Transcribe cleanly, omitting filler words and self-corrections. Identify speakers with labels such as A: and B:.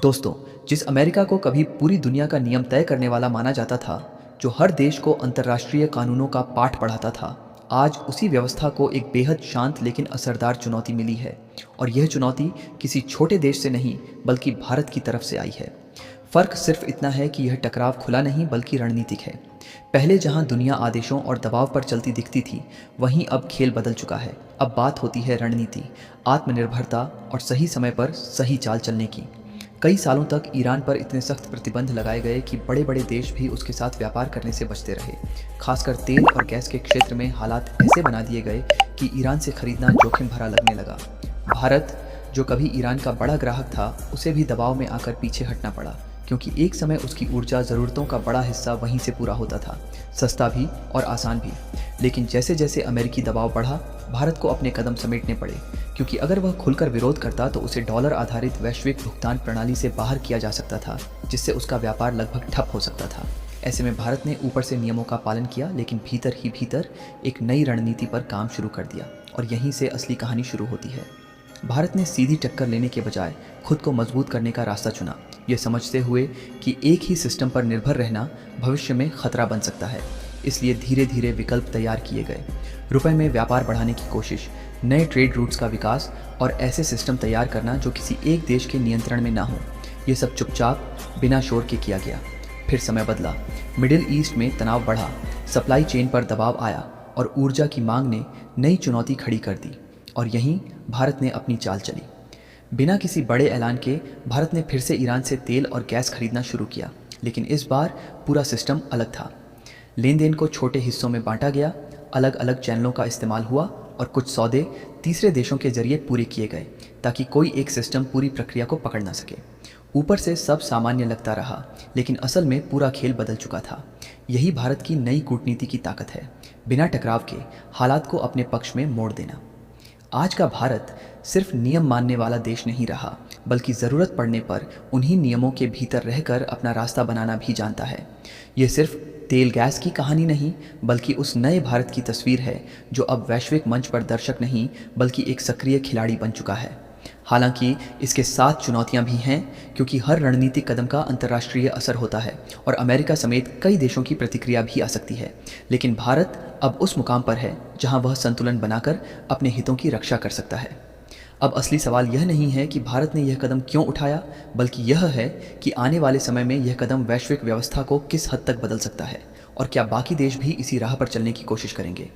A: दोस्तों, जिस अमेरिका को कभी पूरी दुनिया का नियम तय करने वाला माना जाता था, जो हर देश को अंतर्राष्ट्रीय कानूनों का पाठ पढ़ाता था, आज उसी व्यवस्था को एक बेहद शांत लेकिन असरदार चुनौती मिली है। और यह चुनौती किसी छोटे देश से नहीं बल्कि भारत की तरफ से आई है। फर्क सिर्फ इतना है कि यह टकराव खुला नहीं बल्कि रणनीतिक है। पहले जहां दुनिया आदेशों और दबाव पर चलती दिखती थी, वहीं अब खेल बदल चुका है। अब बात होती है रणनीति, आत्मनिर्भरता और सही समय पर सही चाल चलने की। कई सालों तक ईरान पर इतने सख्त प्रतिबंध लगाए गए कि बड़े बड़े देश भी उसके साथ व्यापार करने से बचते रहे। खासकर तेल और गैस के क्षेत्र में हालात ऐसे बना दिए गए कि ईरान से खरीदना जोखिम भरा लगने लगा। भारत, जो कभी ईरान का बड़ा ग्राहक था, उसे भी दबाव में आकर पीछे हटना पड़ा, क्योंकि एक समय उसकी ऊर्जा ज़रूरतों का बड़ा हिस्सा वहीं से पूरा होता था, सस्ता भी और आसान भी। लेकिन जैसे जैसे अमेरिकी दबाव बढ़ा, भारत को अपने कदम समेटने पड़े, क्योंकि अगर वह खुलकर विरोध करता तो उसे डॉलर आधारित वैश्विक भुगतान प्रणाली से बाहर किया जा सकता था, जिससे उसका व्यापार लगभग ठप हो सकता था। ऐसे में भारत ने ऊपर से नियमों का पालन किया, लेकिन भीतर ही भीतर एक नई रणनीति पर काम शुरू कर दिया। और यहीं से असली कहानी शुरू होती है। भारत ने सीधी टक्कर लेने के बजाय खुद को मजबूत करने का रास्ता चुना, ये समझते हुए कि एक ही सिस्टम पर निर्भर रहना भविष्य में खतरा बन सकता है। इसलिए धीरे धीरे विकल्प तैयार किए गए। रुपए में व्यापार बढ़ाने की कोशिश, नए ट्रेड रूट्स का विकास और ऐसे सिस्टम तैयार करना जो किसी एक देश के नियंत्रण में ना हो। ये सब चुपचाप बिना शोर के किया गया। फिर समय बदला, मिडिल ईस्ट में तनाव बढ़ा, सप्लाई चेन पर दबाव आया और ऊर्जा की मांग ने नई चुनौती खड़ी कर दी। और यहीं भारत ने अपनी चाल चली। बिना किसी बड़े ऐलान के भारत ने फिर से ईरान से तेल और गैस खरीदना शुरू किया, लेकिन इस बार पूरा सिस्टम अलग था। लेन देन को छोटे हिस्सों में बांटा गया, अलग अलग चैनलों का इस्तेमाल हुआ और कुछ सौदे तीसरे देशों के जरिए पूरे किए गए, ताकि कोई एक सिस्टम पूरी प्रक्रिया को पकड़ ना सके। ऊपर से सब सामान्य लगता रहा, लेकिन असल में पूरा खेल बदल चुका था। यही भारत की नई कूटनीति की ताकत है, बिना टकराव के हालात को अपने पक्ष में मोड़ देना। आज का भारत सिर्फ नियम मानने वाला देश नहीं रहा, बल्कि ज़रूरत पड़ने पर उन्हीं नियमों के भीतर रहकर अपना रास्ता बनाना भी जानता है। ये सिर्फ तेल गैस की कहानी नहीं, बल्कि उस नए भारत की तस्वीर है जो अब वैश्विक मंच पर दर्शक नहीं बल्कि एक सक्रिय खिलाड़ी बन चुका है। हालांकि इसके साथ चुनौतियां भी हैं, क्योंकि हर रणनीतिक कदम का अंतर्राष्ट्रीय असर होता है और अमेरिका समेत कई देशों की प्रतिक्रिया भी आ सकती है। लेकिन भारत अब उस मुकाम पर है जहां वह संतुलन बनाकर अपने हितों की रक्षा कर सकता है। अब असली सवाल यह नहीं है कि भारत ने यह कदम क्यों उठाया, बल्कि यह है कि आने वाले समय में यह कदम वैश्विक व्यवस्था को किस हद तक बदल सकता है और क्या बाकी देश भी इसी राह पर चलने की कोशिश करेंगे।